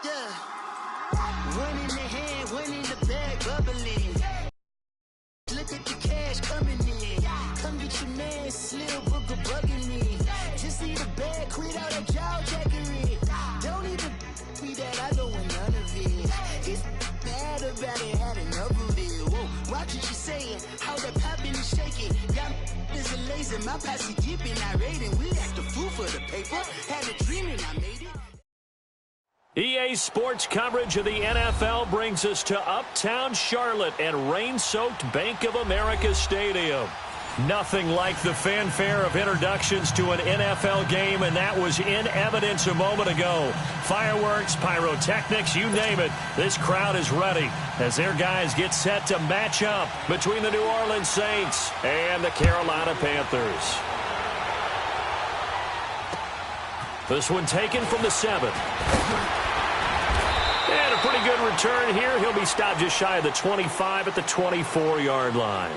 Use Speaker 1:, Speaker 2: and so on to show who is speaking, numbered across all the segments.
Speaker 1: Yeah. One in the hand, one in the bag, bubbling. Look at the cash coming in. Come get your man, Slim Booker bugging me. Just need a bag, quit all that jaw jackery. Don't even be that, I don't want none of it. It's bad about it, had enough of it. Whoa, watch what you saying, how that poppin' and shaking. Got is a laser, my posse dipping, I raiding. We act the fool for the paper, had a dream and I made it.
Speaker 2: EA Sports coverage of the NFL brings us to Uptown Charlotte and rain-soaked Bank of America Stadium. Nothing like the fanfare of introductions to an NFL game, and that was in evidence a moment ago. Fireworks, pyrotechnics, you name it. This crowd is ready as their guys get set to match up between the New Orleans Saints and the Carolina Panthers. This one taken from the 7. And a pretty good return here. He'll be stopped just shy of the 25 at the 24-yard line.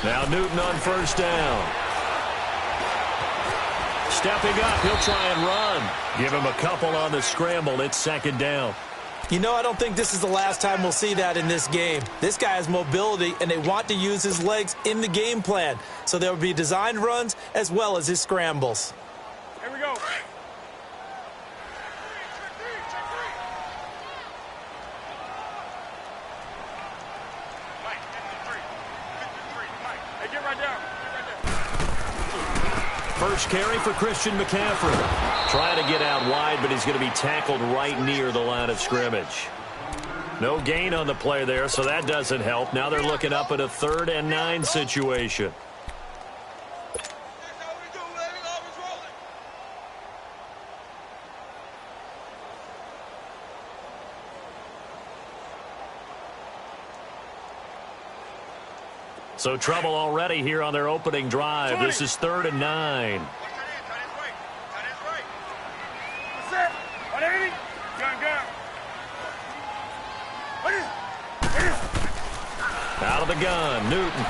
Speaker 2: Now Newton on first down. Stepping up, he'll try and run. Give him a couple on the scramble. It's second down.
Speaker 3: You know, I don't think this is the last time we'll see that in this game. This guy has mobility, and they want to use his legs in the game plan. So there will be designed runs as well as his scrambles.
Speaker 4: Here we go. Hey, get right down.
Speaker 2: First carry for Christian McCaffrey. Trying to get out wide, but he's going to be tackled right near the line of scrimmage. No gain on the play there, so that doesn't help. Now they're looking up at a 3rd and 9 situation. So trouble already here on their opening drive. This is 3rd and 9. Out of the gun, Newton.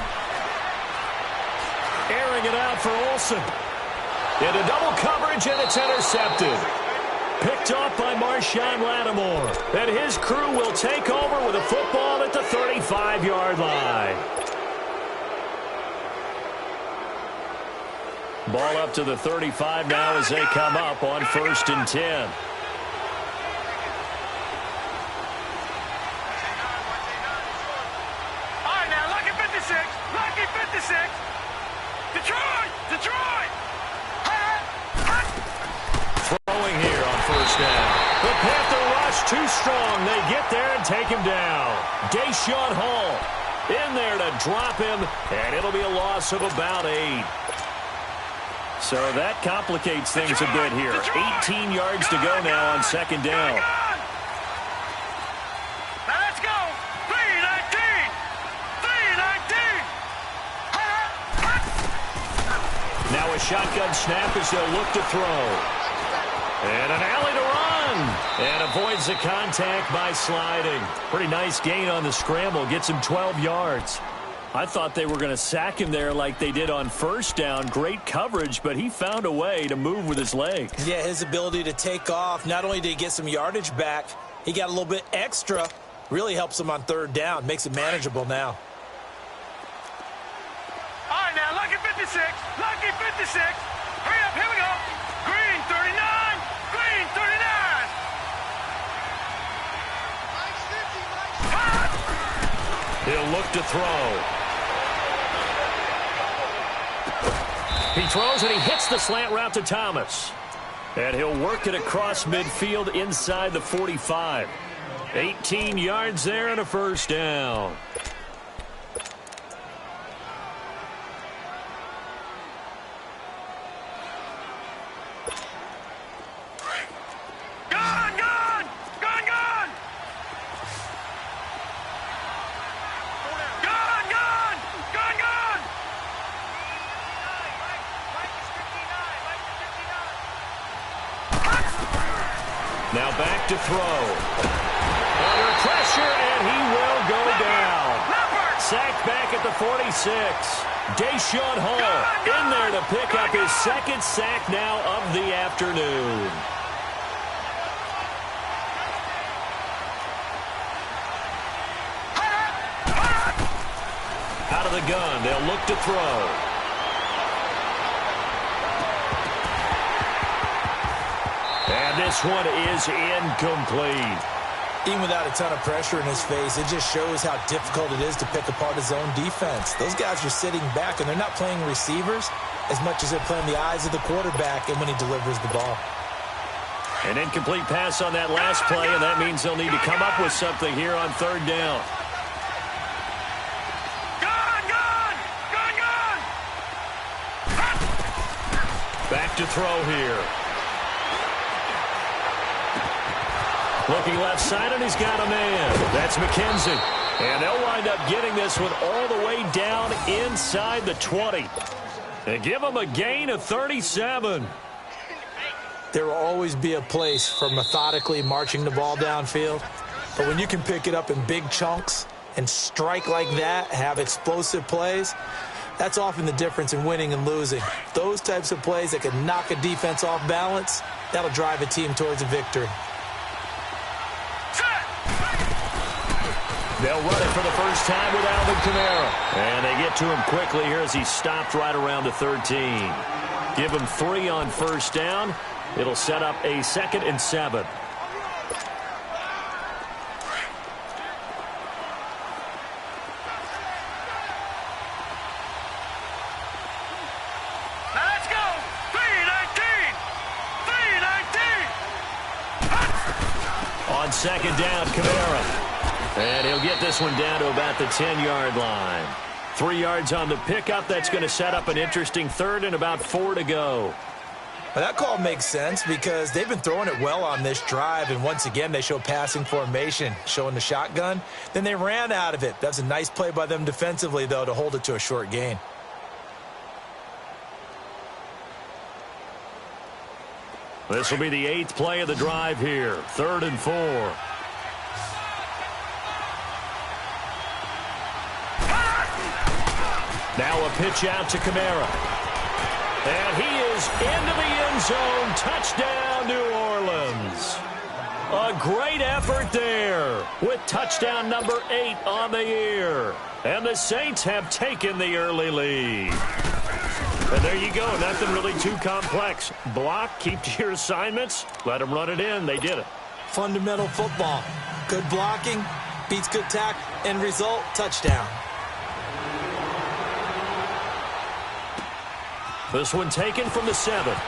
Speaker 2: Airing it out for Olsen. Into double coverage, and it's intercepted. Picked off by Marshawn Lattimore. And his crew will take over with a football at the 35-yard line. Ball up to the 35 now as they come up on 1st and 10.
Speaker 4: Detroit!
Speaker 2: Throwing here on 1st down. The Panther rush too strong. They get there and take him down. Deshaun Hall in there to drop him, and it'll be a loss of about 8. So that complicates things a bit here. 18 yards to go now on 2nd down.
Speaker 4: Now let's go. 3-19. 3-19.
Speaker 2: Now a shotgun snap as they'll look to throw. And an alley to run. And avoids the contact by sliding. Pretty nice gain on the scramble. Gets him 12 yards. I thought they were going to sack him there like they did on 1st down. Great coverage, but he found a way to move with his legs.
Speaker 3: Yeah, his ability to take off, not only did he get some yardage back, he got a little bit extra. Really helps him on 3rd down. Makes it manageable now.
Speaker 4: All right, now, lucky 56. Lucky 56. Hurry up, here we go. Green 39. Green 39.
Speaker 2: He'll look to throw. He throws and he hits the slant route to Thomas. And he'll work it across midfield inside the 45. 18 yards there and a 1st down. Now back to throw. Under pressure, and he will go down. Sacked back at the 46. Deshaun Hall in there to pick up his second sack now of the afternoon. Out of the gun, they'll look to throw. And this one is incomplete.
Speaker 3: Even without a ton of pressure in his face, it just shows how difficult it is to pick apart his own defense. Those guys are sitting back, and they're not playing receivers as much as they're playing the eyes of the quarterback and when he delivers the ball.
Speaker 2: An incomplete pass on that last play, and that means they'll need to come up with something here on third down. Back to throw here. Looking left side, and he's got a man. That's McKenzie. And they'll wind up getting this one all the way down inside the 20. And give them a gain of 37.
Speaker 3: There will always be a place for methodically marching the ball downfield. But when you can pick it up in big chunks and strike like that, have explosive plays, that's often the difference in winning and losing. Those types of plays that can knock a defense off balance, that'll drive a team towards a victory.
Speaker 2: They'll run it for the first time with Alvin Kamara. And they get to him quickly here as he stopped right around the 13. Give him 3 on first down. It'll set up a 2nd and 7.
Speaker 4: Let's go! 3-19! 3-19!
Speaker 2: On second down, Kamara. And he'll get this one down to about the 10-yard line. 3 yards on the pickup. That's going to set up an interesting third and about 4 to go.
Speaker 3: Well, that call makes sense because they've been throwing it well on this drive, and once again they show passing formation, showing the shotgun. Then they ran out of it. That's a nice play by them defensively, though, to hold it to a short gain.
Speaker 2: This will be the 8th play of the drive here. 3rd and 4. Now a pitch out to Kamara. And he is into the end zone. Touchdown, New Orleans. A great effort there with touchdown number 8 on the year. And the Saints have taken the early lead. And there you go. Nothing really too complex. Block, keep to your assignments, let them run it in. They did it.
Speaker 3: Fundamental football. Good blocking, beats good tackle, end result, touchdown.
Speaker 2: This one taken from the 7. And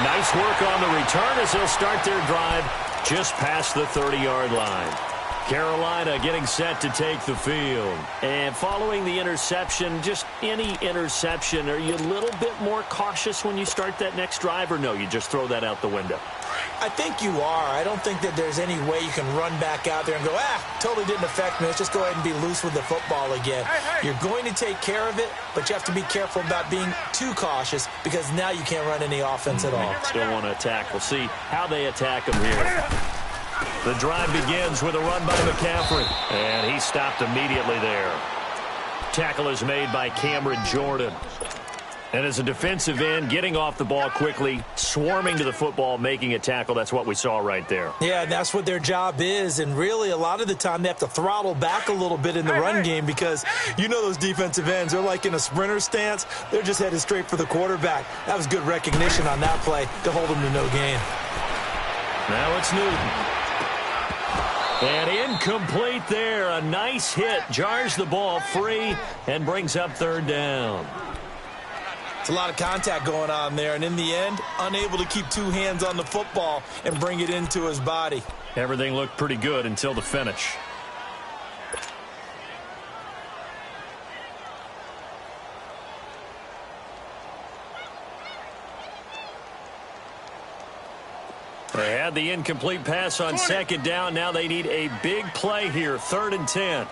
Speaker 2: nice work on the return as they'll start their drive just past the 30-yard line. Carolina getting set to take the field. And following the interception, just any interception, are you a little bit more cautious when you start that next drive, or no, you just throw that out the window?
Speaker 3: I think you are. I don't think that there's any way you can run back out there and go, totally didn't affect me. Let's just go ahead and be loose with the football again. You're going to take care of it, but you have to be careful about being too cautious because now you can't run any offense at all.
Speaker 2: Still want to attack. We'll see how they attack them here. The drive begins with a run by McCaffrey, and he stopped immediately there. Tackle is made by Cameron Jordan. And as a defensive end, getting off the ball quickly, swarming to the football, making a tackle, that's what we saw right there.
Speaker 3: Yeah, and that's what their job is. And really, a lot of the time, they have to throttle back a little bit in the run game because you know those defensive ends, they're like in a sprinter stance. They're just headed straight for the quarterback. That was good recognition on that play to hold them to no gain.
Speaker 2: Now it's Newton. And incomplete there. A nice hit. Jars the ball free and brings up third down.
Speaker 3: It's a lot of contact going on there, and in the end, unable to keep 2 hands on the football and bring it into his body.
Speaker 2: Everything looked pretty good until the finish. They had the incomplete pass on second down. Now they need a big play here. 3rd and 10.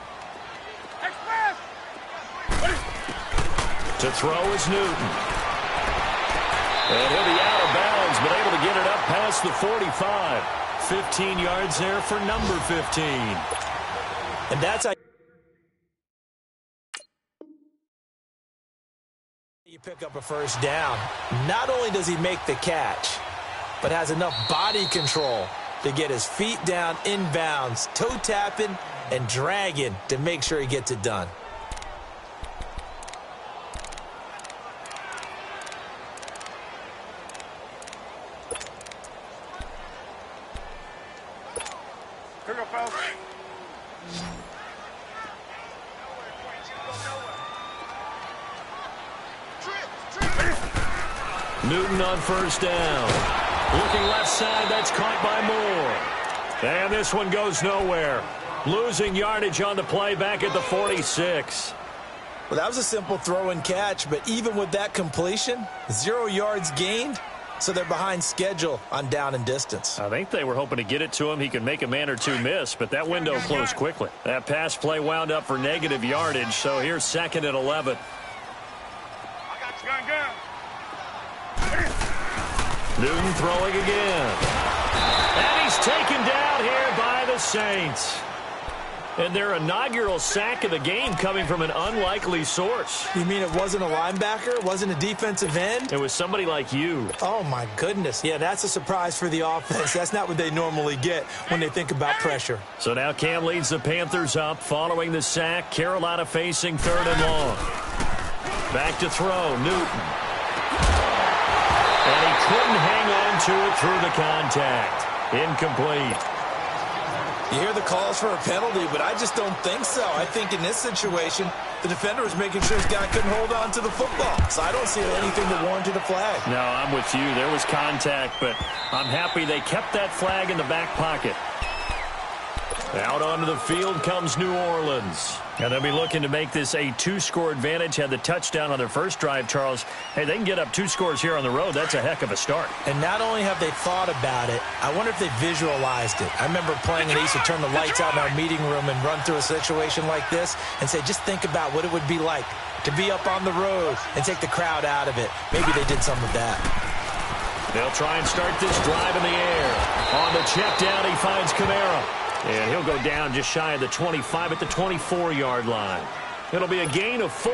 Speaker 2: To throw is Newton. And he'll be out of bounds been able to get it up past the 45. 15 yards there for number 15.
Speaker 3: And that's how you pick up a first down. Not only does he make the catch, but has enough body control to get his feet down inbounds, toe tapping and dragging to make sure he gets it done.
Speaker 4: Here we go, fellas.
Speaker 2: Newton on first down. Looking left side, that's caught by Moore. And this one goes nowhere. Losing yardage on the play back at the 46.
Speaker 3: Well, that was a simple throw and catch, but even with that completion, 0 yards gained, so they're behind schedule on down and distance.
Speaker 2: I think they were hoping to get it to him. He could make a man or two miss, but that window closed quickly. That pass play wound up for negative yardage, so here's 2nd and 11.
Speaker 4: I got you. Gun.
Speaker 2: Newton throwing again. And he's taken down here by the Saints. And their inaugural sack of the game coming from an unlikely source.
Speaker 3: You mean it wasn't a linebacker? It wasn't a defensive end?
Speaker 2: It was somebody like you.
Speaker 3: Oh, my goodness. Yeah, that's a surprise for the offense. That's not what they normally get when they think about pressure.
Speaker 2: So now Cam leads the Panthers up following the sack. Carolina facing 3rd and long. Back to throw, Newton. And he couldn't hang on to it through the contact. Incomplete.
Speaker 3: You hear the calls for a penalty, but I just don't think so. I think in this situation, the defender was making sure his guy couldn't hold on to the football. So I don't see anything that warranted a flag.
Speaker 2: No, I'm with you. There was contact, but I'm happy they kept that flag in the back pocket. Out onto the field comes New Orleans. And they'll be looking to make this a 2-score advantage. Had the touchdown on their first drive, Charles. Hey, they can get up 2 scores here on the road. That's a heck of a start.
Speaker 3: And not only have they thought about it, I wonder if they visualized it. I remember playing and they used to turn the lights out in our meeting room and run through a situation like this and say, just think about what it would be like to be up on the road and take the crowd out of it. Maybe they did some of that.
Speaker 2: They'll try and start this drive in the air. On the check down, he finds Kamara. And he'll go down just shy of the 25 at the 24-yard line. It'll be a gain of 4,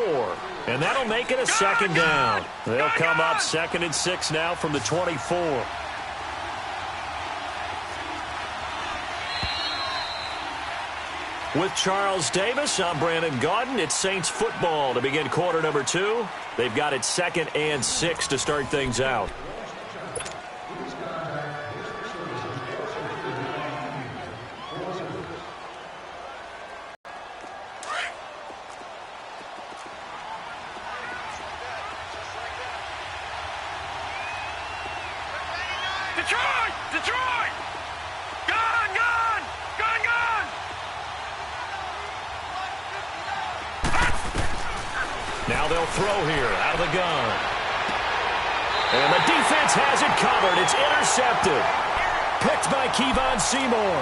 Speaker 2: and that'll make it a 2nd down. They'll come up 2nd and 6 now from the 24. With Charles Davis, I'm Brandon Gaudin. It's Saints football to begin quarter number 2. They've got it 2nd and 6 to start things out.
Speaker 4: Detroit! Gun!
Speaker 2: Now they'll throw here out of the gun. And the defense has it covered. It's intercepted. Picked by Kevon Seymour.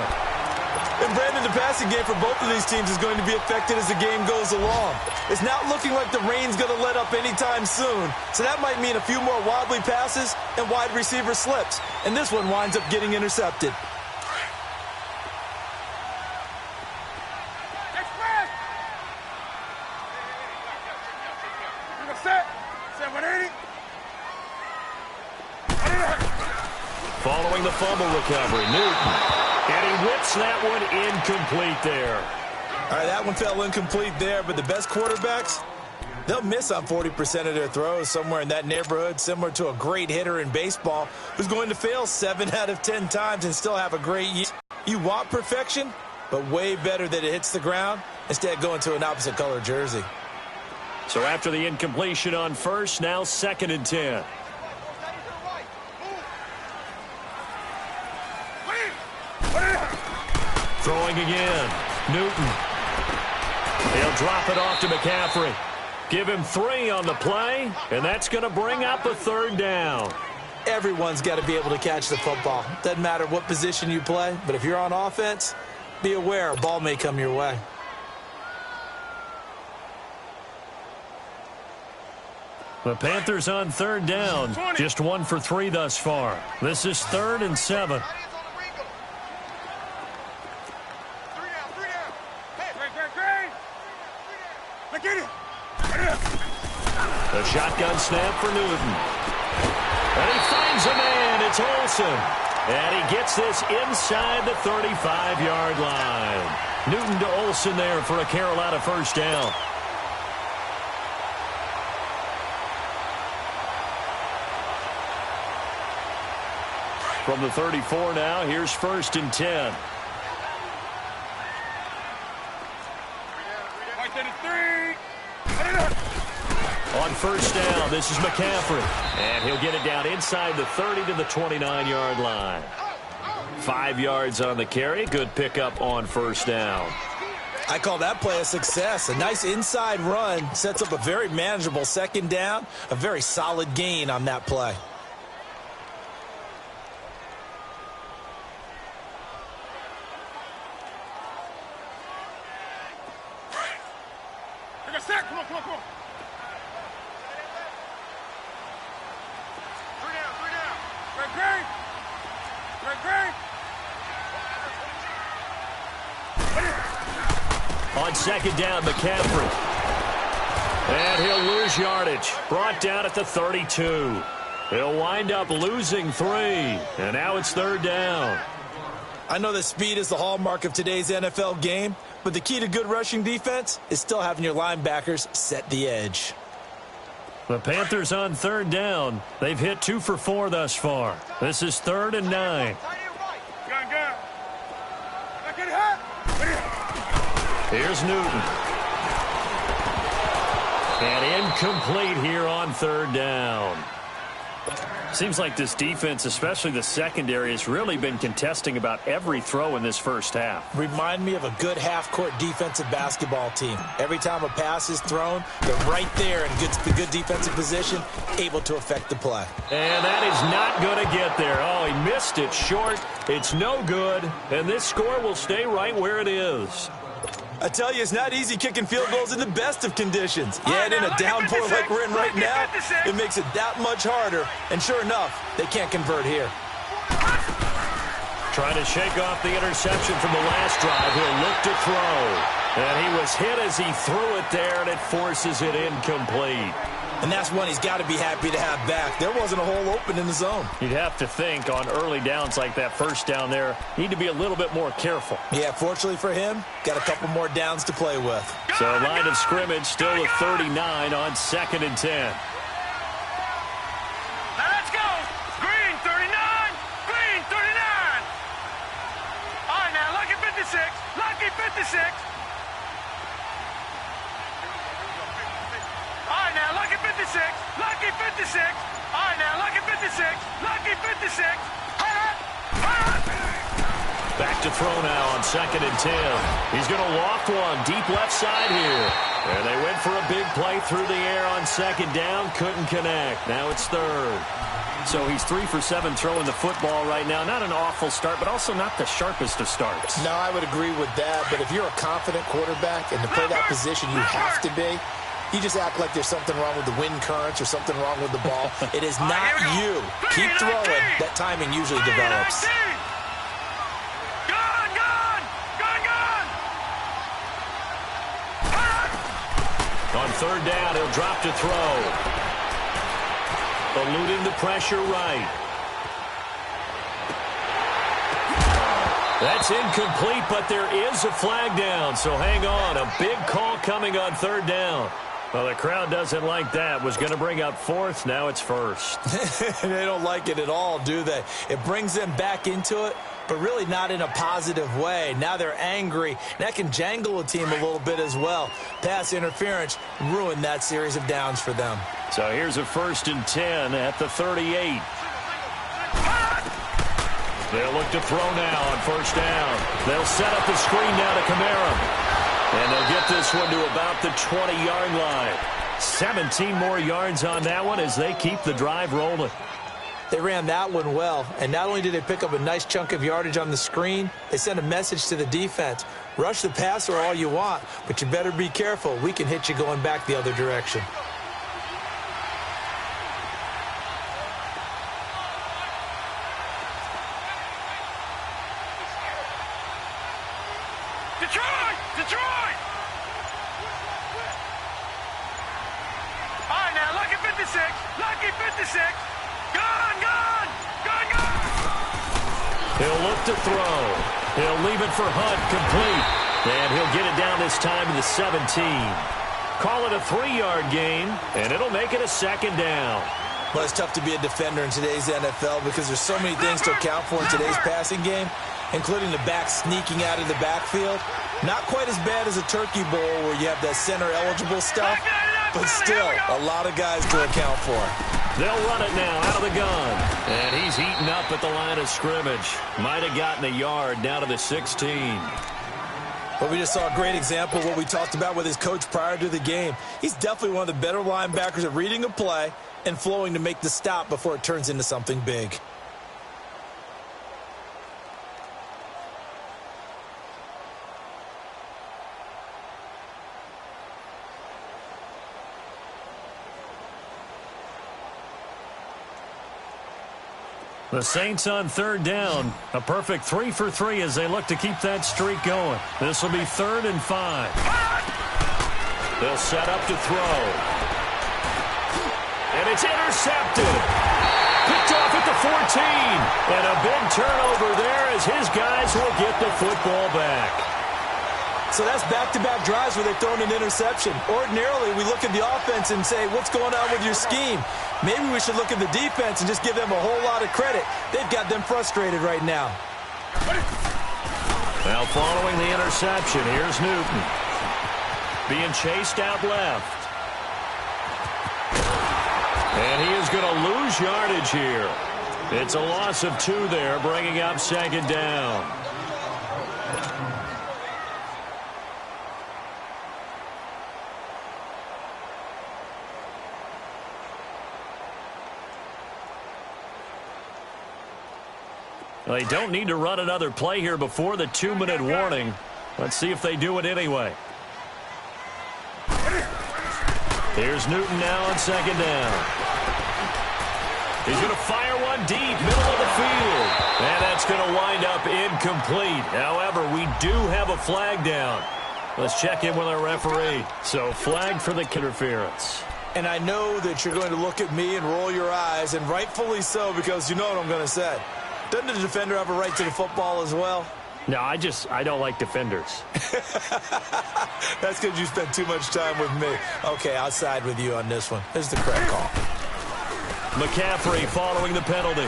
Speaker 3: And Brandon, the passing game for both of these teams is going to be affected as the game goes along. It's not looking like the rain's going to let up anytime soon. So that might mean a few more wobbly passes and wide receiver slips. And this one winds up getting intercepted.
Speaker 2: Following the fumble recovery, Newton. And he whips that one incomplete there.
Speaker 3: All right, that one fell incomplete there, but the best quarterbacks, they'll miss on 40% of their throws, somewhere in that neighborhood, similar to a great hitter in baseball who's going to fail 7 out of 10 times and still have a great year. You want perfection, but way better that it hits the ground instead of going to an opposite color jersey.
Speaker 2: So after the incompletion on first, now 2nd and 10. Throwing again. Newton. He'll drop it off to McCaffrey. Give him 3 on the play, and that's going to bring up a 3rd down.
Speaker 3: Everyone's got to be able to catch the football. Doesn't matter what position you play, but if you're on offense, be aware a ball may come your way.
Speaker 2: The Panthers on third down. Just 1 for 3 thus far. This is 3rd and 7. The shotgun snap for Newton. And he finds a man. It's Olsen. And he gets this inside the 35-yard line. Newton to Olsen there for a Carolina first down. From the 34 now, here's 1st and 10. On first down, this is McCaffrey. And he'll get it down inside the 30 to the 29-yard line. 5 yards on the carry. Good pickup on first down.
Speaker 3: I call that play a success. A nice inside run sets up a very manageable second down. A very solid gain on that play.
Speaker 4: Come on. 3 down.
Speaker 2: On second down, McCaffrey. And he'll lose yardage. Brought down at the 32. He'll wind up losing 3. And now it's 3rd down.
Speaker 3: I know that speed is the hallmark of today's NFL game, but the key to good rushing defense is still having your linebackers set the edge.
Speaker 2: The Panthers on 3rd down. They've hit 2 for 4 thus far. This is 3rd and 9. Here's Newton. And incomplete here on 3rd down. Seems like this defense, especially the secondary, has really been contesting about every throw in this first half.
Speaker 3: Remind me of a good half-court defensive basketball team. Every time a pass is thrown, they're right there in good defensive position, able to affect the play.
Speaker 2: And that is not going to get there. Oh, he missed it short. It's no good. And this score will stay right where it is.
Speaker 3: I tell you, it's not easy kicking field goals in the best of conditions. Yet in a downpour like we're in right now, it makes it that much harder. And sure enough, they can't convert here.
Speaker 2: Trying to shake off the interception from the last drive. He'll look to throw. And he was hit as he threw it there, and it forces it incomplete.
Speaker 3: And that's one he's got to be happy to have back. There wasn't a hole open in the zone.
Speaker 2: You'd have to think on early downs like that first down there, need to be a little bit more careful.
Speaker 3: Yeah, fortunately for him, got a couple more downs to play with.
Speaker 2: So line of scrimmage still at 39 on 2nd and 10.
Speaker 4: Now let's go. Green 39. Green 39. All right, now lucky 56. Lucky 56. All right, now lucky 56. Lucky 56. All right, now lucky 56. Lucky 56.
Speaker 2: Back to throw now on 2nd and 10. He's going to loft one deep left side here. And they went for a big play through the air on 2nd down. Couldn't connect. Now it's 3rd. So he's 3 for 7 throwing the football right now. Not an awful start, but also not the sharpest of starts.
Speaker 5: No, I would agree with that. But if you're a confident quarterback and to play that position, you have to be. You just act like there's something wrong with the wind currents or something wrong with the ball.
Speaker 3: It is not you. Keep throwing. That timing usually develops.
Speaker 2: On 3rd down, he'll drop to throw. Eluding the pressure right. That's incomplete, but there is a flag down, so hang on. A big call coming on 3rd down. Well, the crowd doesn't like that. Was going to bring up 4th. Now it's 1st.
Speaker 3: They don't like it at all, do they? It brings them back into it, but really not in a positive way. Now they're angry. That can jangle a team a little bit as well. Pass interference ruined that series of downs for them.
Speaker 2: So here's a 1st and 10 at the 38. They'll look to throw now on 1st down. They'll set up the screen now to Kamara. And they'll get this one to about the 20-yard line. 17 more yards on that one as they keep the drive rolling.
Speaker 3: They ran that one well, and not only did they pick up a nice chunk of yardage on the screen, they sent a message to the defense. Rush the passer all you want, but you better be careful. We can hit you going back the other direction.
Speaker 4: 56. Lucky 56. Gone, gone. Gone, gone.
Speaker 2: He'll look to throw. He'll leave it for Hunt, complete. And he'll get it down this time to the 17. Call it a 3-yard gain, and it'll make it a second down.
Speaker 3: Well, it's tough to be a defender in today's NFL because there's so many things to account for in today's passing game, including the back sneaking out of the backfield. Not quite as bad as a turkey bowl where you have that center-eligible stuff, but still a lot of guys to account for.
Speaker 2: They'll run it now out of the gun. And he's eaten up at the line of scrimmage. Might have gotten a yard down to the 16.
Speaker 3: But we just saw a great example of what we talked about with his coach prior to the game. He's definitely one of the better linebackers at reading a play and flowing to make the stop before it turns into something big.
Speaker 2: The Saints on third down. A perfect 3 for 3 as they look to keep that streak going. This will be 3rd and 5. They'll set up to throw. And it's intercepted. Picked off at the 14. And a big turnover there as his guys will get the football back.
Speaker 3: So that's back-to-back drives where they've thrown an interception. Ordinarily, we look at the offense and say, what's going on with your scheme? Maybe we should look at the defense and just give them a whole lot of credit. They've got them frustrated right now.
Speaker 2: Now following the interception, here's Newton. Being chased out left. And he is going to lose yardage here. It's a loss of 2 there, bringing up 2nd down. Well, they don't need to run another play here before the 2-minute warning. Let's see if they do it anyway. Here's Newton now on 2nd down. He's going to fire one deep, middle of the field. And that's going to wind up incomplete. However, we do have a flag down. Let's check in with our referee. So, flag for the interference.
Speaker 3: And I know that you're going to look at me and roll your eyes, and rightfully so, because you know what I'm going to say. Doesn't the defender have a right to the football as well?
Speaker 2: No, I don't like defenders.
Speaker 3: That's because you spent too much time with me. Okay, I'll side with you on this one. This is the correct call.
Speaker 2: McCaffrey following the penalty.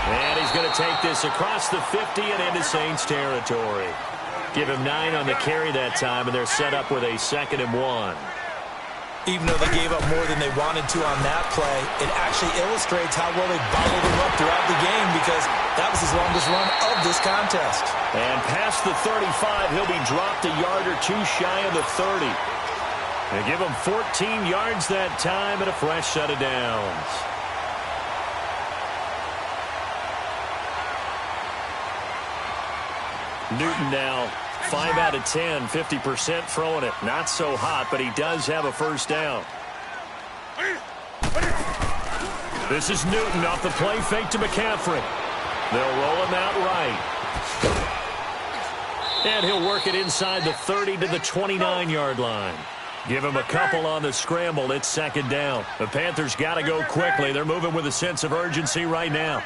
Speaker 2: And he's going to take this across the 50 and into Saints territory. Give him 9 on the carry that time, and they're set up with a 2nd and 1.
Speaker 3: Even though they gave up more than they wanted to on that play, it actually illustrates how well they bottled him up throughout the game because that was his longest run of this contest.
Speaker 2: And past the 35, he'll be dropped a yard or 2 shy of the 30. They give him 14 yards that time and a fresh set of downs. Newton now 5 out of 10, 50% throwing it. Not so hot, but he does have a first down. This is Newton off the play fake to McCaffrey. They'll roll him out right. And he'll work it inside the 30 to the 29-yard line. Give him a couple on the scramble. It's 2nd down. The Panthers got to go quickly. They're moving with a sense of urgency right now.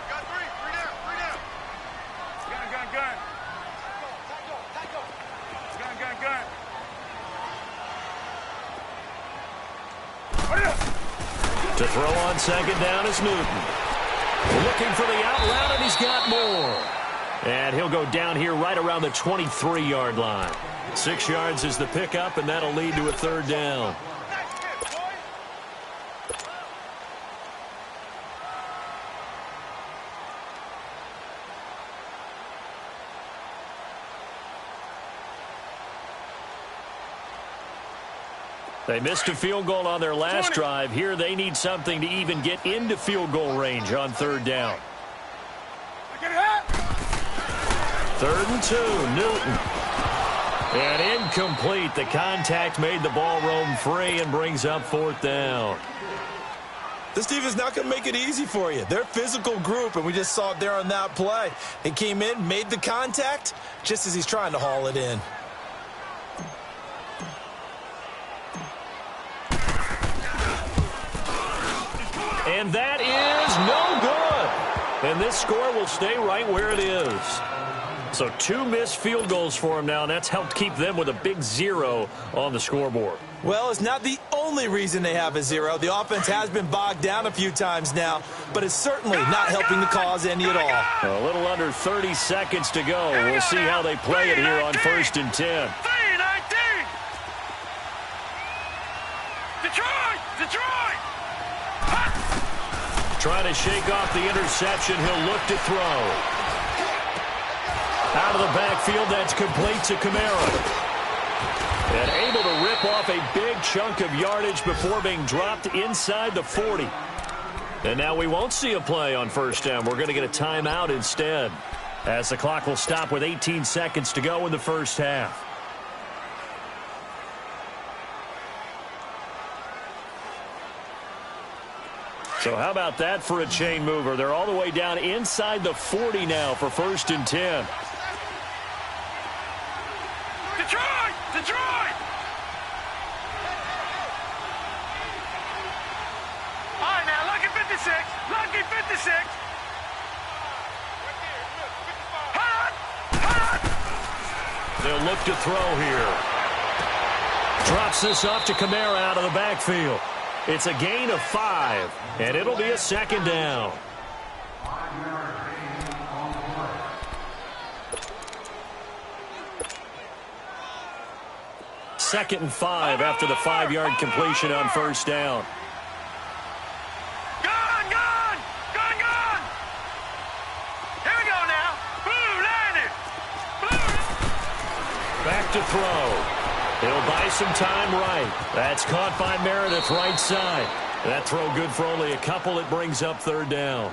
Speaker 2: To throw on 2nd down is Newton. Looking for the out route, and he's got more. And he'll go down here right around the 23-yard line. 6 yards is the pickup, and that'll lead to a 3rd down. They missed a field goal on their last drive. Here they need something to even get into field goal range on 3rd down. 3rd and 2, Newton. And incomplete. The contact made the ball roam free and brings up 4th down.
Speaker 3: This team is not going to make it easy for you. They're a physical group, and we just saw it there on that play. He came in, made the contact, just as he's trying to haul it in.
Speaker 2: And that is no good. And this score will stay right where it is. So 2 missed field goals for him now, and that's helped keep them with a big 0 on the scoreboard.
Speaker 3: Well, it's not the only reason they have a 0. The offense has been bogged down a few times now, but it's certainly not helping the cause any at all.
Speaker 2: A little under 30 seconds to go. We'll see how they play it here on 1st and 10.
Speaker 4: Detroit!
Speaker 2: Trying to shake off the interception. He'll look to throw. Out of the backfield, that's complete to Kamara. And able to rip off a big chunk of yardage before being dropped inside the 40. And now we won't see a play on 1st down. We're going to get a timeout instead, as the clock will stop with 18 seconds to go in the first half. So how about that for a chain mover? They're all the way down inside the 40 now for 1st and 10.
Speaker 4: Detroit! All right, now, lucky 56.
Speaker 2: They'll look to throw here. Drops this off to Kamara out of the backfield. It's a gain of 5, and it'll be a 2nd down. Second and 5 after the 5-yard completion on 1st down.
Speaker 4: Gone! Here we go now. Blue, landed.
Speaker 2: Back to throw. He'll buy some time right. That's caught by Meredith right side. That throw good for only a couple. It brings up 3rd down.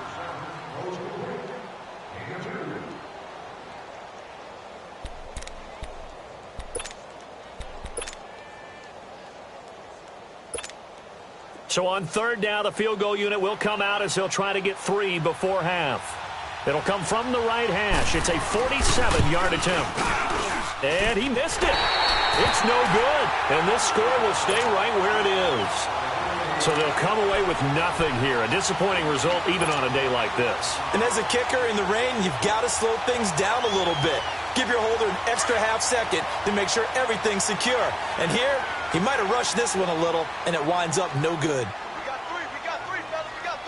Speaker 2: So on 3rd down, the field goal unit will come out as he'll try to get 3 before half. It'll come from the right hash. It's a 47-yard attempt. And he missed it. It's no good. And this score will stay right where it is. So they'll come away with nothing here. A disappointing result even on a day like this.
Speaker 3: And as a kicker in the rain, you've got to slow things down a little bit. Give your holder an extra half second to make sure everything's secure. And here, he might have rushed this one a little, and it winds up no good.
Speaker 4: We got three, fellas. We got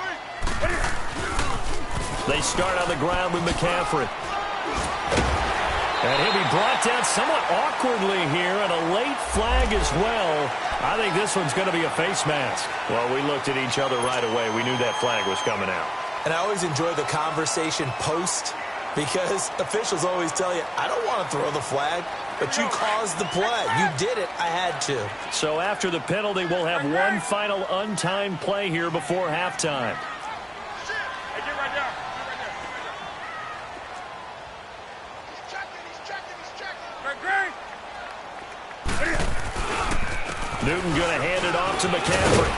Speaker 4: 3.
Speaker 2: They start on the ground with McCaffrey. And he'll be brought down somewhat awkwardly here, and a late flag as well. I think this one's going to be a face mask. Well, we looked at each other right away. We knew that flag was coming out.
Speaker 3: And I always enjoy the conversation post, because officials always tell you, I don't want to throw the flag, but you caused the play. You did it. I had to.
Speaker 2: So after the penalty, we'll have one final untimed play here before halftime.
Speaker 4: Hey, get right there. He's checking. Great.
Speaker 2: Newton going to hand it off to McCaffrey.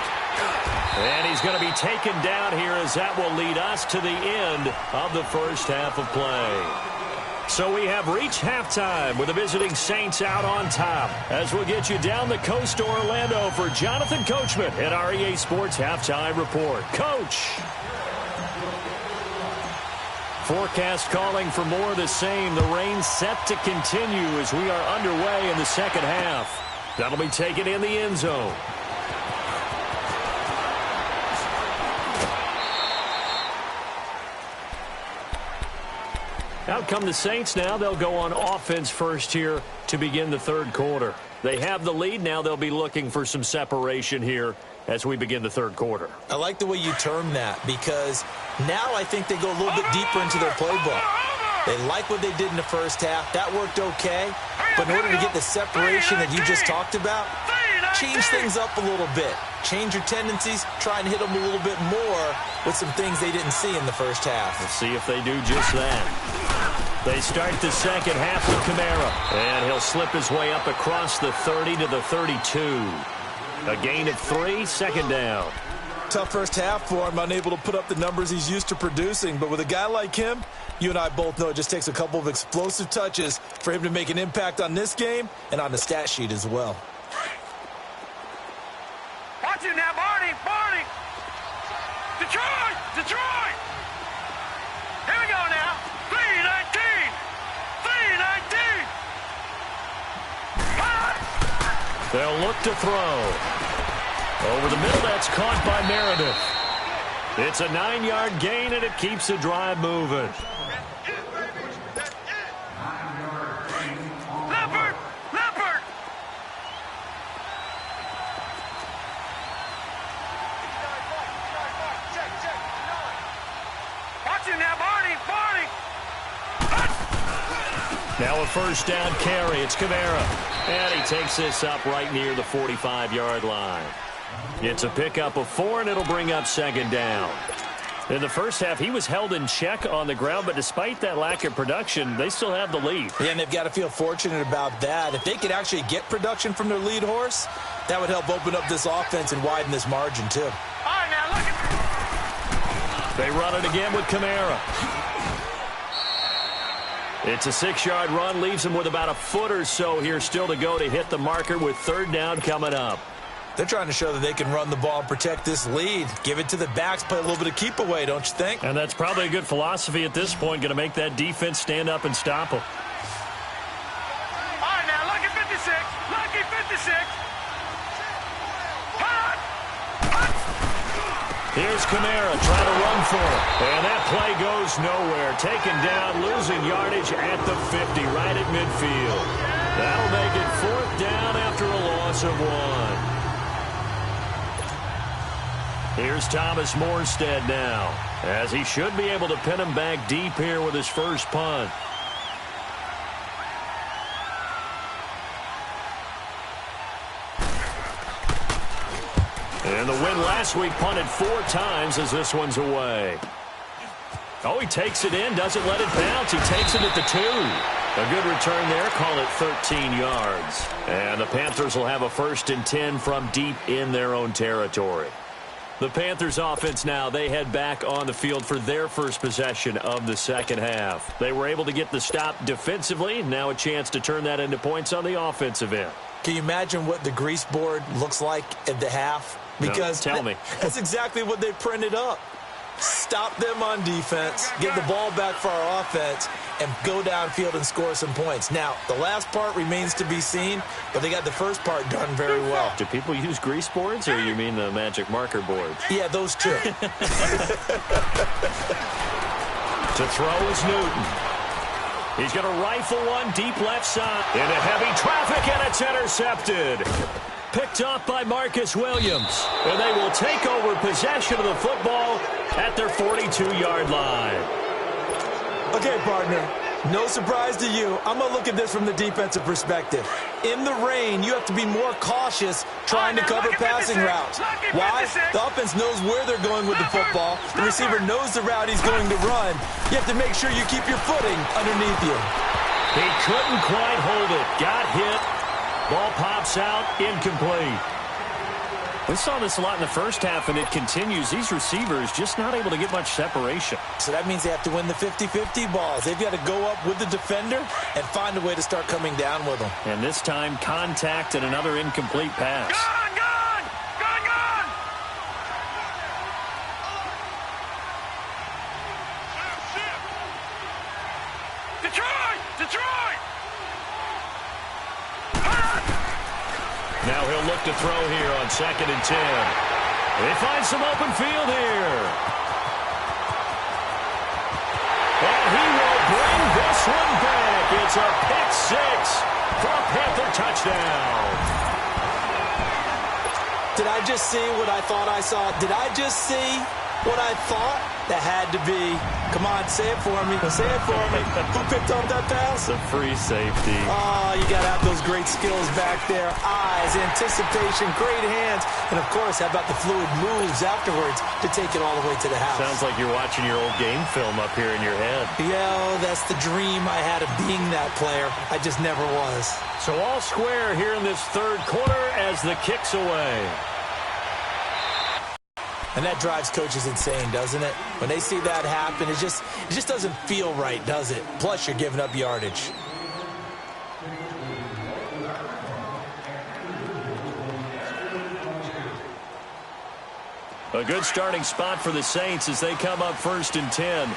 Speaker 2: And he's going to be taken down here as that will lead us to the end of the first half of play. So we have reached halftime with the visiting Saints out on top, as we'll get you down the coast to Orlando for Jonathan Coachman at our EA Sports Halftime Report. Coach! Forecast calling for more of the same. The rain set to continue as we are underway in the second half. That'll be taken in the end zone. Out come the Saints now. They'll go on offense first here to begin the third quarter. They have the lead. Now they'll be looking for some separation here as we begin the third quarter.
Speaker 3: I like the way you term that, because now I think they go a little bit deeper into their playbook. They like what they did in the first half. That worked okay. But in order to get the separation that you just talked about, change things up a little bit. Change your tendencies. Try and hit them a little bit more with some things they didn't see in the first half.
Speaker 2: Let's see if they do just that. They start the second half with Kamara. And he'll slip his way up across the 30 to the 32. A gain of 3, second down.
Speaker 3: Tough first half for him, unable to put up the numbers he's used to producing. But with a guy like him, you and I both know it just takes a couple of explosive touches for him to make an impact on this game and on the stat sheet as well.
Speaker 4: Watch it now, Barney. Detroit! Detroit! Here we go now. 319! 319!
Speaker 2: They'll look to throw. Over the middle, that's caught by Meredith. It's a 9-yard gain, and it keeps the drive moving.
Speaker 4: Leopard! Leopard! Watch him now, Barney! Barney!
Speaker 2: Now a first down carry. It's Kamara. And he takes this up right near the 45-yard line. It's a pickup of 4, and it'll bring up second down. In the first half, he was held in check on the ground, but despite that lack of production, they still have the lead.
Speaker 3: Yeah, and they've got to feel fortunate about that. If they could actually get production from their lead horse, that would help open up this offense and widen this margin, too.
Speaker 4: All right, now look at...
Speaker 2: They run it again with Kamara. It's a 6-yard run, leaves him with about a foot or so here still to go to hit the marker with third down coming up.
Speaker 3: They're trying to show that they can run the ball and protect this lead. Give it to the backs, play a little bit of keep away, don't you think?
Speaker 2: And that's probably a good philosophy at this point, going to make that defense stand up and stop them.
Speaker 4: All right, now look at 56. Lucky 56. Hot! Hot!
Speaker 2: Here's Kamara trying to run for it. And that play goes nowhere. Taken down, losing yardage at the 50, right at midfield. That'll make it fourth down after a loss of 1. Here's Thomas Morstead now, as he should be able to pin him back deep here with his first punt. And the win last week punted 4 times as this one's away. Oh, he takes it in, doesn't let it bounce. He takes it at the 2. A good return there, call it 13 yards. And the Panthers will have a 1st and 10 from deep in their own territory. The Panthers offense now, they head back on the field for their first possession of the second half. They were able to get the stop defensively. Now a chance to turn that into points on the offensive end.
Speaker 3: Can you imagine what the grease board looks like at the half? Because
Speaker 2: no, tell me.
Speaker 3: That's exactly what they printed up. Stop them on defense, get the ball back for our offense, and go downfield and score some points. Now, the last part remains to be seen, but they got the first part done very well.
Speaker 2: Do people use grease boards, or you mean the magic marker boards?
Speaker 3: Yeah, those two.
Speaker 2: To throw is Newton. He's going to rifle one deep left side. Into heavy traffic, and it's intercepted. Picked off by Marcus Williams. And they will take over possession of the football at their 42-yard line.
Speaker 3: Okay, partner, no surprise to you. I'm going to look at this from the defensive perspective. In the rain, you have to be more cautious trying to cover passing routes. Why? The offense knows where they're going with the football. The receiver knows the route he's going to run. You have to make sure you keep your footing underneath you.
Speaker 2: He couldn't quite hold it. Got hit. Ball pops out, incomplete. We saw this a lot in the first half, and it continues. These receivers just not able to get much separation.
Speaker 3: So that means they have to win the 50-50 balls. They've got to go up with the defender and find a way to start coming down with them.
Speaker 2: And this time, contact and another incomplete pass.
Speaker 4: Gone! Gone! Gone! Gone! Detroit! Detroit!
Speaker 2: Now he'll look to throw here on 2nd and 10. They find some open field here. And he will bring this one back. It's a pick 6 for a Panther touchdown.
Speaker 3: Did I just see what I thought I saw? Did I just see what I thought? That had to be. Come on, say it for me. Say it for me. Who picked up that pass?
Speaker 2: The free safety.
Speaker 3: Oh, you got to have those great skills back there. Eyes, anticipation, great hands. And, of course, how about the fluid moves afterwards to take it all the way to the house?
Speaker 2: Sounds like you're watching your old game film up here in your head.
Speaker 3: Yeah, that's the dream I had of being that player. I just never was.
Speaker 2: So all square here in this third quarter as the kick's away.
Speaker 3: And that drives coaches insane, doesn't it? When they see that happen, it just doesn't feel right, does it? Plus, you're giving up yardage.
Speaker 2: A good starting spot for the Saints as they come up 1st and 10.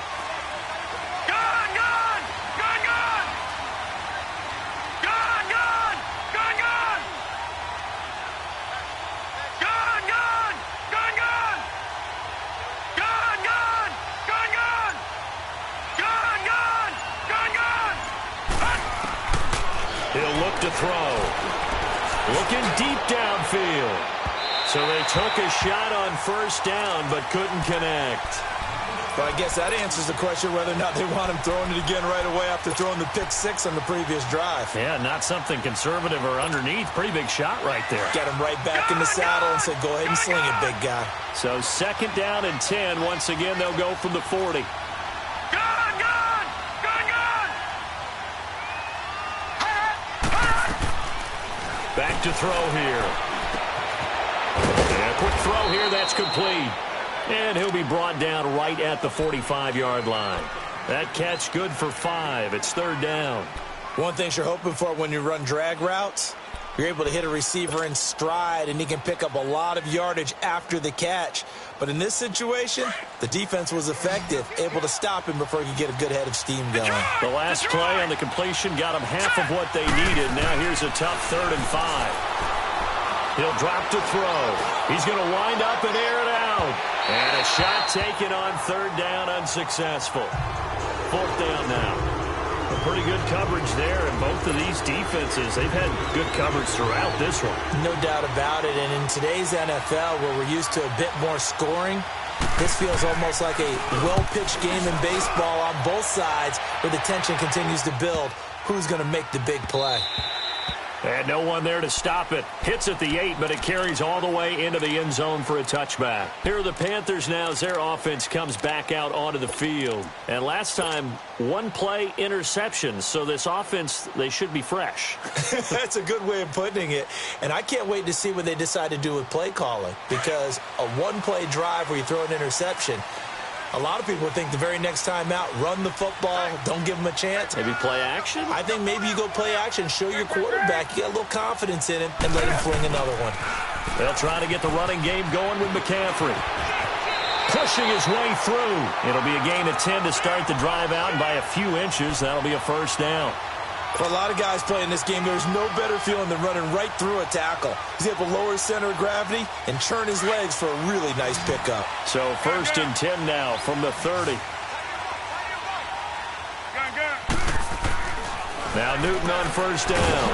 Speaker 2: He'll look to throw. Looking deep downfield. So they took a shot on 1st down but couldn't connect.
Speaker 3: Well, I guess that answers the question whether or not they want him throwing it again right away after throwing the pick 6 on the previous drive.
Speaker 2: Yeah, not something conservative or underneath. Pretty big shot right there.
Speaker 3: Get him right back in the saddle and say, go ahead and sling it, big guy.
Speaker 2: So 2nd down and 10. Once again, they'll go from the 40. Back to throw here. And a quick throw here, that's complete. And he'll be brought down right at the 45-yard line. That catch good for 5. It's 3rd down.
Speaker 3: One thing you're hoping for when you run drag routes, you're able to hit a receiver in stride, and he can pick up a lot of yardage after the catch. But in this situation, the defense was effective, able to stop him before he could get a good head of steam going.
Speaker 2: The last play on the completion got him half of what they needed. Now here's a tough 3rd and 5. He'll drop to throw. He's going to wind up and air it out. And a shot taken on 3rd down, unsuccessful. 4th down now. Pretty good coverage there, and both of these defenses, they've had good coverage throughout this one.
Speaker 3: No doubt about it, and in today's NFL, where we're used to a bit more scoring, this feels almost like a well-pitched game in baseball on both sides, where the tension continues to build. Who's going to make the big play?
Speaker 2: And no one there to stop it. Hits at the 8, but it carries all the way into the end zone for a touchback. Here are the Panthers now as their offense comes back out onto the field. And last time, 1-play interception. So this offense, they should be fresh.
Speaker 3: That's a good way of putting it. And I can't wait to see what they decide to do with play calling. Because a 1-play drive where you throw an interception, a lot of people think the very next time out, run the football, don't give them a chance.
Speaker 2: Maybe play action?
Speaker 3: I think maybe you go play action, show your quarterback, you get a little confidence in him, and let him fling another one.
Speaker 2: They'll try to get the running game going with McCaffrey. Pushing his way through. It'll be a gain of 10 to start the drive out, and by a few inches, that'll be a 1st down.
Speaker 3: For a lot of guys playing this game, there's no better feeling than running right through a tackle. He's able to lower his center of gravity and churn his legs for a really nice pickup.
Speaker 2: So 1st and 10 now from the 30. Now Newton on 1st down.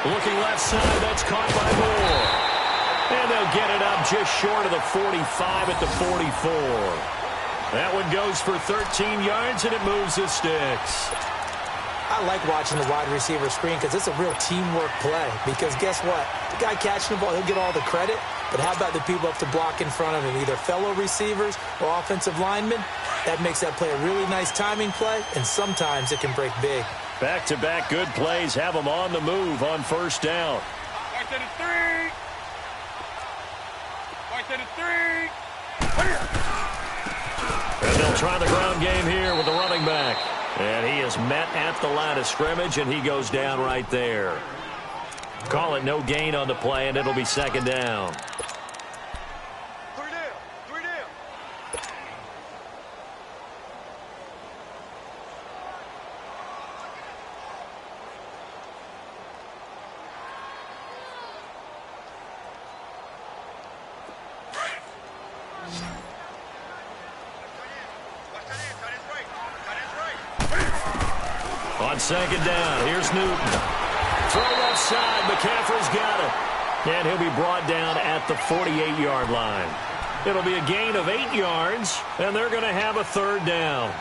Speaker 2: Looking left side, that's caught by Moore. And they'll get it up just short of the 45 at the 44. That one goes for 13 yards, and it moves the sticks.
Speaker 3: I like watching the wide receiver screen because it's a real teamwork play. Because guess what? The guy catching the ball, he'll get all the credit. But how about the people up to block in front of him, either fellow receivers or offensive linemen? That makes that play a really nice timing play, and sometimes it can break big.
Speaker 2: Back-to-back good plays have them on the move on 1st down.
Speaker 4: Right to the 3. Right to the 3.
Speaker 2: And they'll try the ground game here with the running back. And he is met at the line of scrimmage, and he goes down right there. Call it no gain on the play, and it'll be 2nd down.
Speaker 4: 3 down. 3 down.
Speaker 2: On 2nd down, here's Newton. Throw left side, McCaffrey's got it. And he'll be brought down at the 48-yard line. It'll be a gain of 8 yards, and they're going to have a 3rd down.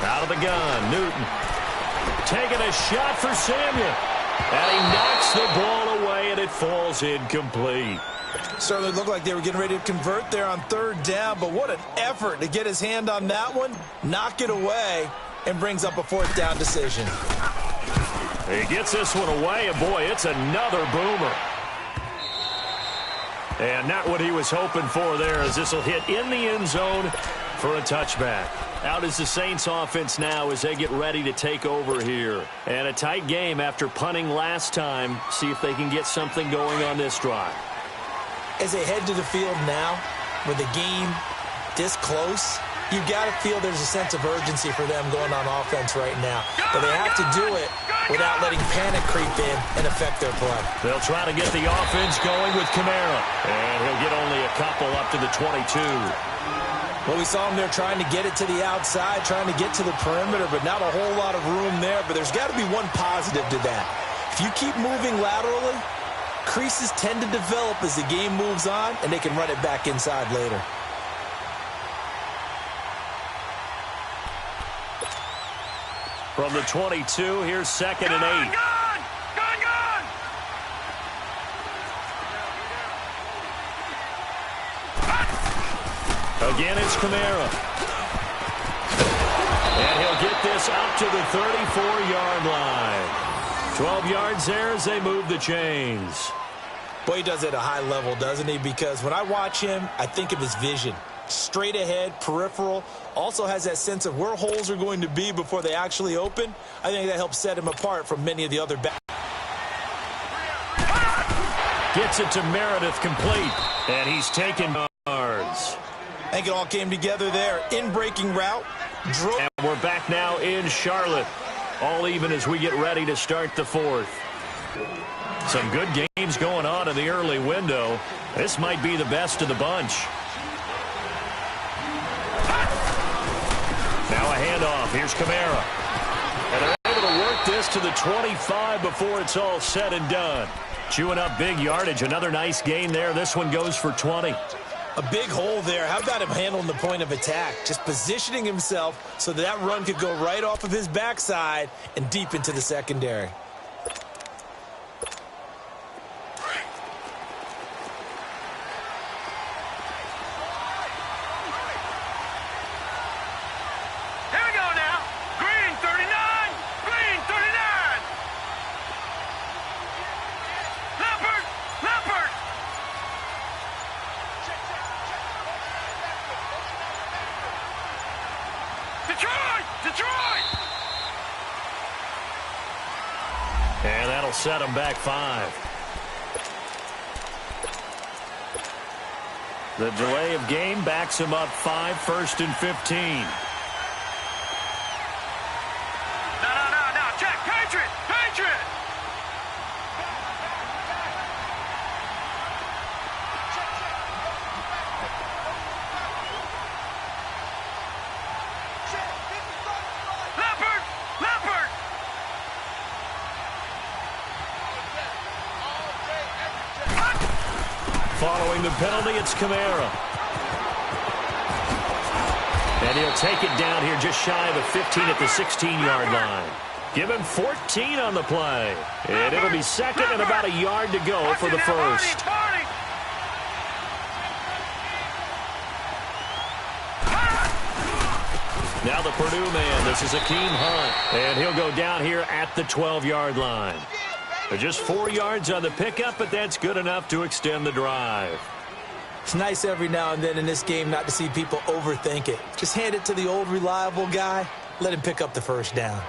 Speaker 2: Out of the gun, Newton taking a shot for Samuel. And he knocks the ball away, and it falls incomplete.
Speaker 3: Certainly looked like they were getting ready to convert there on 3rd down, but what an effort to get his hand on that one, knock it away, and brings up a 4th down decision.
Speaker 2: He gets this one away, and boy, it's another boomer. And not what he was hoping for there, as this will hit in the end zone for a touchback. Out is the Saints offense now as they get ready to take over here. And a tight game after punting last time. See if they can get something going on this drive.
Speaker 3: As they head to the field now, with the game this close, you've got to feel there's a sense of urgency for them going on offense right now. But they have to do it without letting panic creep in and affect their play.
Speaker 2: They'll try to get the offense going with Kamara. And he'll get only a couple up to the 22.
Speaker 3: Well, we saw him there trying to get it to the outside, trying to get to the perimeter, but not a whole lot of room there. But there's got to be one positive to that. If you keep moving laterally, creases tend to develop as the game moves on, and they can run it back inside later.
Speaker 2: From the 22, here's 2nd and 8.
Speaker 4: Gone!
Speaker 2: Again, it's Kamara. And he'll get this up to the 34-yard line. 12 yards there as they move the chains.
Speaker 3: Boy, he does it at a high level, doesn't he? Because when I watch him, I think of his vision. Straight ahead, peripheral, also has that sense of where holes are going to be before they actually open. I think that helps set him apart from many of the other backs.
Speaker 2: Gets it to Meredith complete, and he's taken yards.
Speaker 3: I think it all came together there. In-breaking route.
Speaker 2: And we're back now in Charlotte. All even as we get ready to start the fourth. Some good games going on in the early window. This might be the best of the bunch. Now a handoff. Here's Kamara. And they're able to work this to the 25 before it's all said and done. Chewing up big yardage. Another nice gain there. This one goes for 20.
Speaker 3: A big hole there. How about him handling the point of attack? Just positioning himself so that run could go right off of his backside and deep into the secondary.
Speaker 2: And that'll set them back 5. The delay of game backs him up 5, 1st and 15.
Speaker 4: No, check, Patriot! Leopard!
Speaker 2: Following the penalty, it's Kamara. And he'll take it down here just shy of the 15 at the 16-yard line. Give him 14 on the play. And it'll be 2nd and about a yard to go for the first. Now the Purdue man, this is Akeem Hunt. And he'll go down here at the 12-yard line. They're just 4 yards on the pickup, but that's good enough to extend the drive.
Speaker 3: It's nice every now and then in this game not to see people overthink it. Just hand it to the old reliable guy. Let him pick up the first down.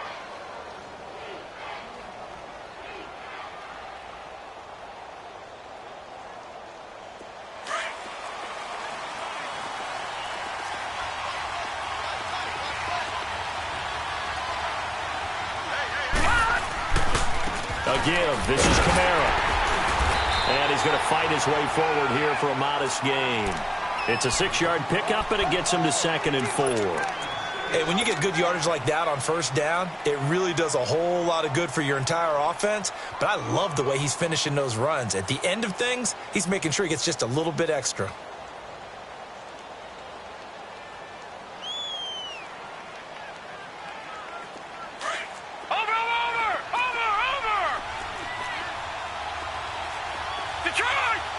Speaker 2: A give. This is Kamara. And he's going to fight his way forward here for a modest gain. It's a 6-yard pickup, and it gets him to 2nd and 4.
Speaker 3: Hey, when you get good yardage like that on first down, it really does a whole lot of good for your entire offense. But I love the way he's finishing those runs. At the end of things, he's making sure he gets just a little bit extra.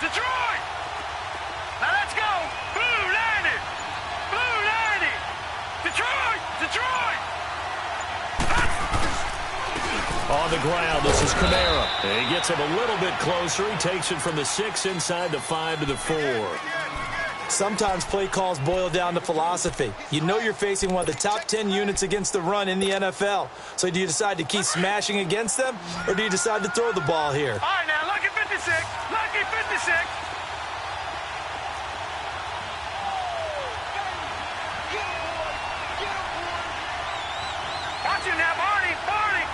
Speaker 4: Detroit! Now let's go! Blue 90! Blue 90! Detroit!
Speaker 2: On the ground, this is Kamara. He gets him a little bit closer. He takes it from the 6 inside the 5 to the 4.
Speaker 3: Sometimes play calls boil down to philosophy. You know you're facing one of the top 10 units against the run in the NFL. So do you decide to keep smashing against them, or do you decide to throw the ball here?
Speaker 4: All right, now, lucky 56. Lucky 56. Watch him now, Barney. Barney.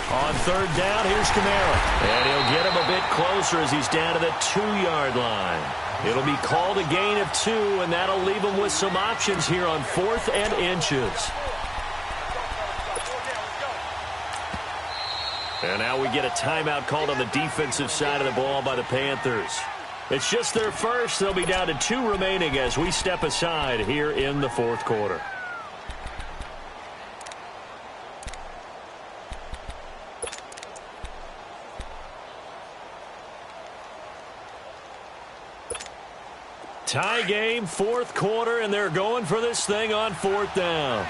Speaker 2: On third down, here's Kamara. And he'll get him a bit closer as he's down to the 2-yard line. It'll be called a gain of 2, and that'll leave him with some options here on 4th and inches. And now we get a timeout called on the defensive side of the ball by the Panthers. It's just their first. They'll be down to 2 remaining as we step aside here in the 4th quarter. Tie game, 4th quarter, and they're going for this thing on 4th down.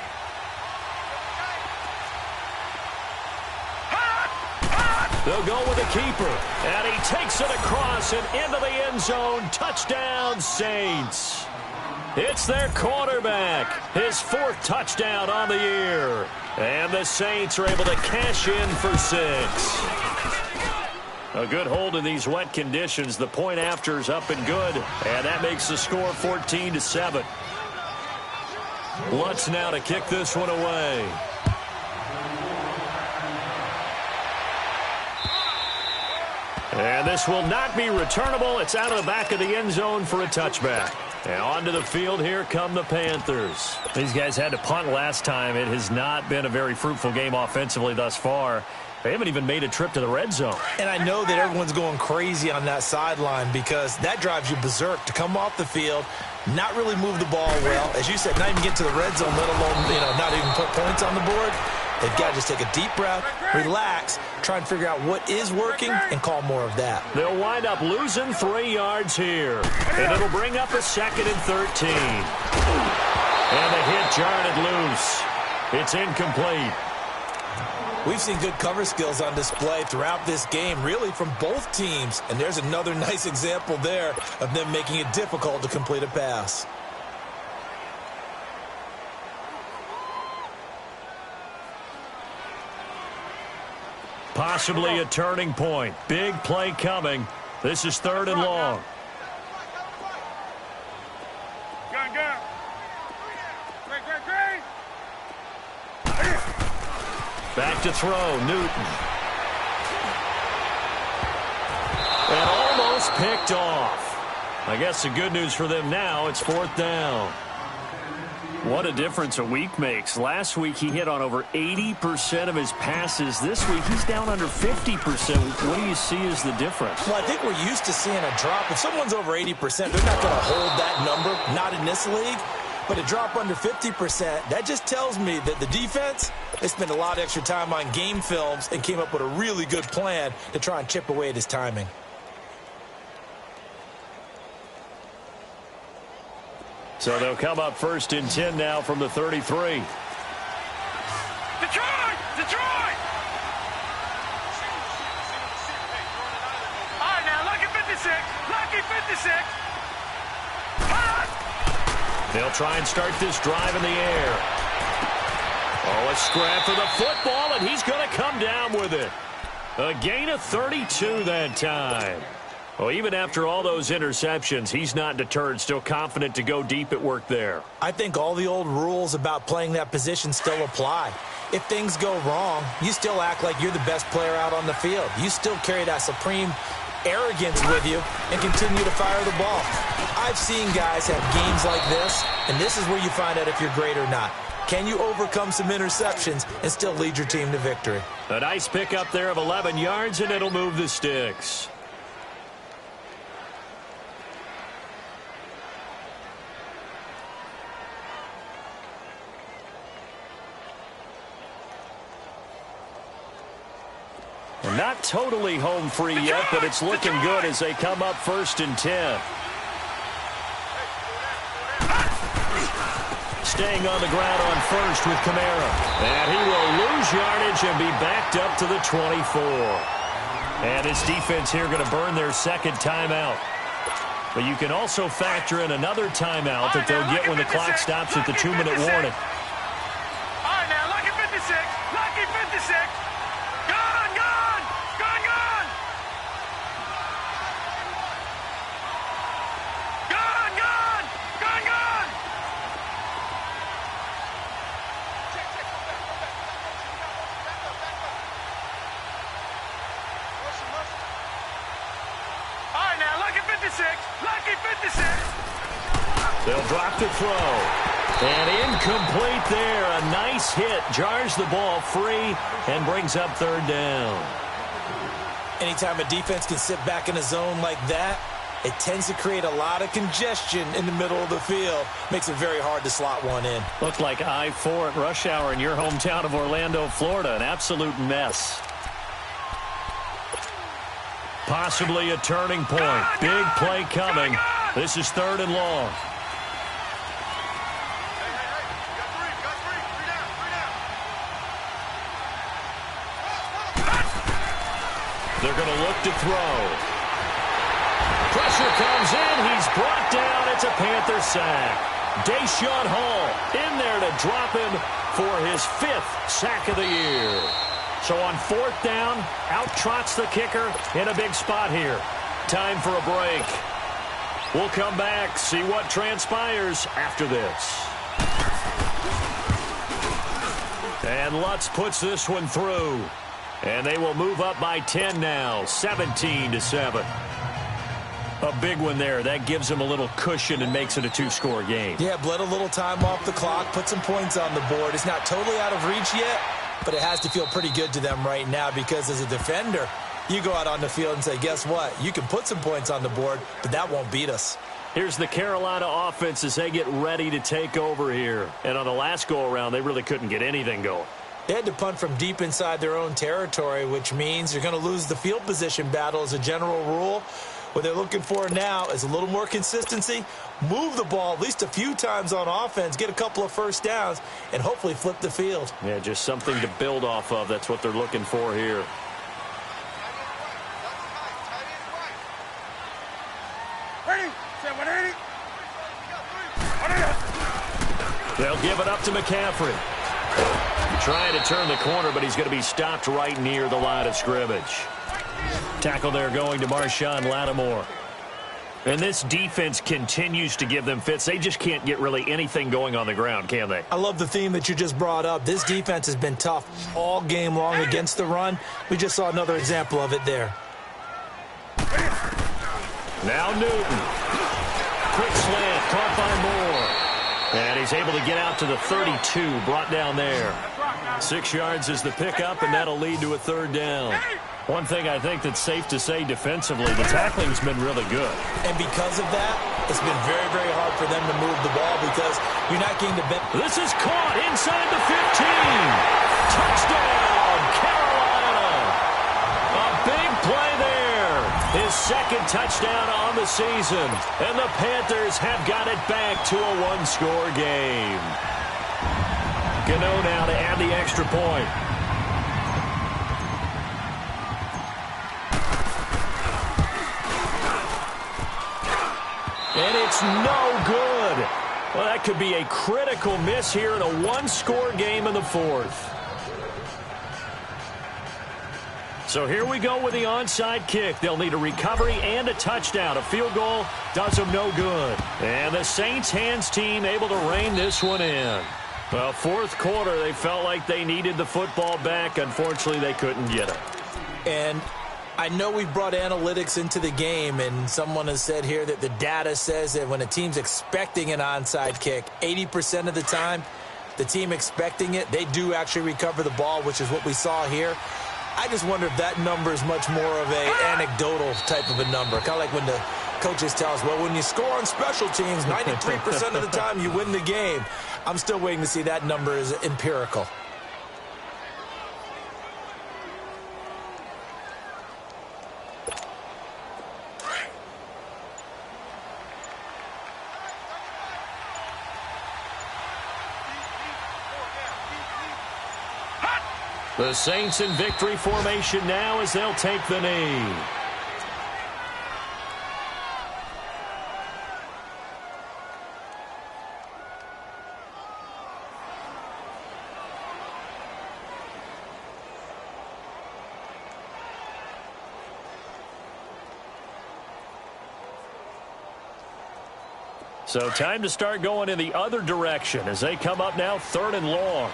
Speaker 2: They'll go with a keeper, and he takes it across and into the end zone. Touchdown, Saints. It's their quarterback, his 4th touchdown on the year. And the Saints are able to cash in for 6. A good hold in these wet conditions. The point after is up and good, and that makes the score 14-7. Lutz now to kick this one away. And this will not be returnable. It's out of the back of the end zone for a touchback. And onto the field, here come the Panthers. These guys had to punt last time. It has not been a very fruitful game offensively thus far. They haven't even made a trip to the red zone.
Speaker 3: And I know that everyone's going crazy on that sideline because that drives you berserk to come off the field, not really move the ball well. As you said, not even get to the red zone, let alone, not even put points on the board. They've got to just take a deep breath, relax, try and figure out what is working, and call more of that.
Speaker 2: They'll wind up losing 3 yards here. And it'll bring up a 2nd and 13. And the hit jarred it loose. It's incomplete.
Speaker 3: We've seen good cover skills on display throughout this game, really from both teams. And there's another nice example there of them making it difficult to complete a pass.
Speaker 2: Possibly a turning point. Big play coming. This is 3rd and long.
Speaker 4: Gun.
Speaker 2: Back to throw, Newton. And almost picked off. I guess the good news for them now, it's 4th down. What a difference a week makes. Last week he hit on over 80% of his passes. This week he's down under 50%. What do you see as the difference?
Speaker 3: Well, I think we're used to seeing a drop. If someone's over 80%, they're not going to hold that number, not in this league. But a drop under 50%, that just tells me that the defense, they spent a lot of extra time on game films and came up with a really good plan to try and chip away at his timing.
Speaker 2: So they'll come up 1st and 10 now from the 33.
Speaker 4: Detroit! Detroit! All right, now, lucky 56. Lucky 56.
Speaker 2: They'll try and start this drive in the air. Oh, a scrap for the football, and he's going to come down with it. A gain of 32 that time. Well, even after all those interceptions, he's not deterred, still confident to go deep at work there.
Speaker 3: I think all the old rules about playing that position still apply. If things go wrong, you still act like you're the best player out on the field. You still carry that supreme arrogance with you and continue to fire the ball. I've seen guys have games like this, and this is where you find out if you're great or not. Can you overcome some interceptions and still lead your team to victory?
Speaker 2: A nice pickup there of 11 yards, and it'll move the sticks. Not totally home free yet, but it's looking good as they come up 1st and 10. staying on the ground on first with Kamara. And he will lose yardage and be backed up to the 24. And this defense here going to burn their second timeout. But you can also factor in another timeout that they'll get when the clock stops at the 2-minute warning.
Speaker 4: All right, now, lucky 56. Lucky 56. Gone, gone. Gone, gone. Gone, gone. Gone, gone. All right, now, lucky 56. Lucky 56.
Speaker 2: They'll drop to throw. And incomplete there. A nice hit. Jars the ball free and brings up third down.
Speaker 3: Anytime a defense can sit back in a zone like that, it tends to create a lot of congestion in the middle of the field. Makes it very hard to slot one in.
Speaker 2: Looked like I-4 at rush hour in your hometown of Orlando, Florida. An absolute mess. Possibly a turning point. Big play coming. This is third and long. They're going to look to throw. Pressure comes in. He's brought down. It's a Panther sack. Deshaun Hall in there to drop him for his 5th sack of the year. So on fourth down, out trots the kicker in a big spot here. Time for a break. We'll come back, see what transpires after this. And Lutz puts this one through. And they will move up by 10 now, 17-7. A big one there. That gives them a little cushion and makes it a 2-score game.
Speaker 3: Yeah, bled a little time off the clock, put some points on the board. It's not totally out of reach yet, but it has to feel pretty good to them right now because as a defender, you go out on the field and say, guess what? You can put some points on the board, but that won't beat us.
Speaker 2: Here's the Carolina offense as they get ready to take over here. And on the last go-around, they really couldn't get anything going.
Speaker 3: They had to punt from deep inside their own territory, which means you're going to lose the field position battle as a general rule. What they're looking for now is a little more consistency, move the ball at least a few times on offense, get a couple of first downs, and hopefully flip the field.
Speaker 2: Yeah, just something to build off of. That's what they're looking for here.
Speaker 4: Ready? Say 180.
Speaker 2: They'll give it up to McCaffrey. Trying to turn the corner, but he's going to be stopped right near the line of scrimmage. Tackle there going to Marshawn Lattimore. And this defense continues to give them fits. They just can't get really anything going on the ground, can they?
Speaker 3: I love the theme that you just brought up. This defense has been tough all game long against the run. We just saw another example of it there.
Speaker 2: Now Newton. Quick slant, caught by Moore. And he's able to get out to the 32, brought down there. 6 yards is the pickup, and that'll lead to a third down. One thing I think that's safe to say defensively, the tackling's been really good.
Speaker 3: And because of that, it's been very, very hard for them to move the ball because you're not getting the benefit.
Speaker 2: This is caught inside the 15. Touchdown, Carolina. A big play there. His second touchdown on the season. And the Panthers have got it back to a 1-score game. Gano now to add the extra point. And it's no good. Well, that could be a critical miss here in a 1-score game in the fourth. So here we go with the onside kick. They'll need a recovery and a touchdown. A field goal does them no good. And the Saints hands team able to rein this one in. Well, fourth quarter, they felt like they needed the football back. Unfortunately, they couldn't get it.
Speaker 3: And I know we brought analytics into the game, and someone has said here that the data says that when a team's expecting an onside kick, 80% of the time, the team expecting it, they do actually recover the ball, which is what we saw here. I just wonder if that number is much more of a anecdotal type of a number. Kind of like when the coaches tell us, well, when you score on special teams, 93% of the time you win the game. I'm still waiting to see that number is empirical.
Speaker 2: The Saints in victory formation now as they'll take the knee. So time to start going in the other direction as they come up now 3rd and long.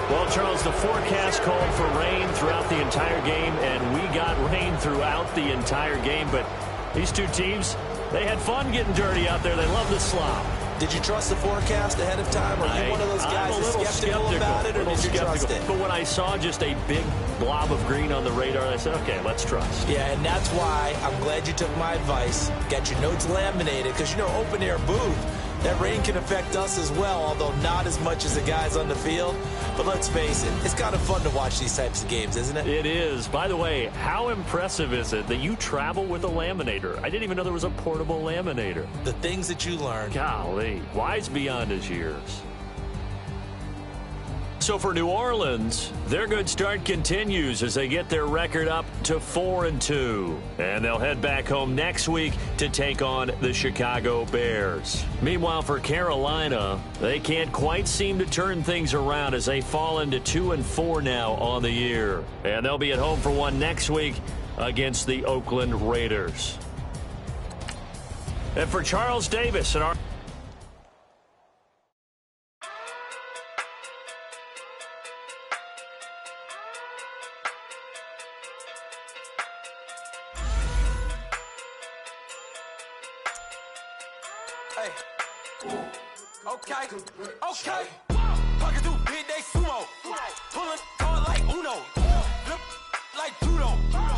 Speaker 2: Well, Charles, the forecast called for rain throughout the entire game, and we got rain throughout the entire game. But these two teams, they had fun getting dirty out there. They love the slop.
Speaker 3: Did you trust the forecast ahead of time? Are you one of those guys that's skeptical about it, or did you trust it?
Speaker 2: But when I saw just a big blob of green on the radar, I said, okay, let's trust.
Speaker 3: Yeah, and that's why I'm glad you took my advice. Get your notes laminated, because, you know, open-air booth, that rain can affect us as well, although not as much as the guys on the field. But let's face it, it's kind of fun to watch these types of games, isn't it?
Speaker 2: It is. By the way, how impressive is it that you travel with a laminator? I didn't even know there was a portable laminator.
Speaker 3: The things that you learn.
Speaker 2: Golly, wise beyond his years. So for New Orleans, their good start continues as they get their record up to 4-2. And they'll head back home next week to take on the Chicago Bears. Meanwhile, for Carolina, they can't quite seem to turn things around as they fall into 2-4 now on the year. And they'll be at home for one next week against the Oakland Raiders. And for Charles Davis and our...
Speaker 6: Okay. Pocket through big day sumo. Pulling hard like Uno. Flip like judo.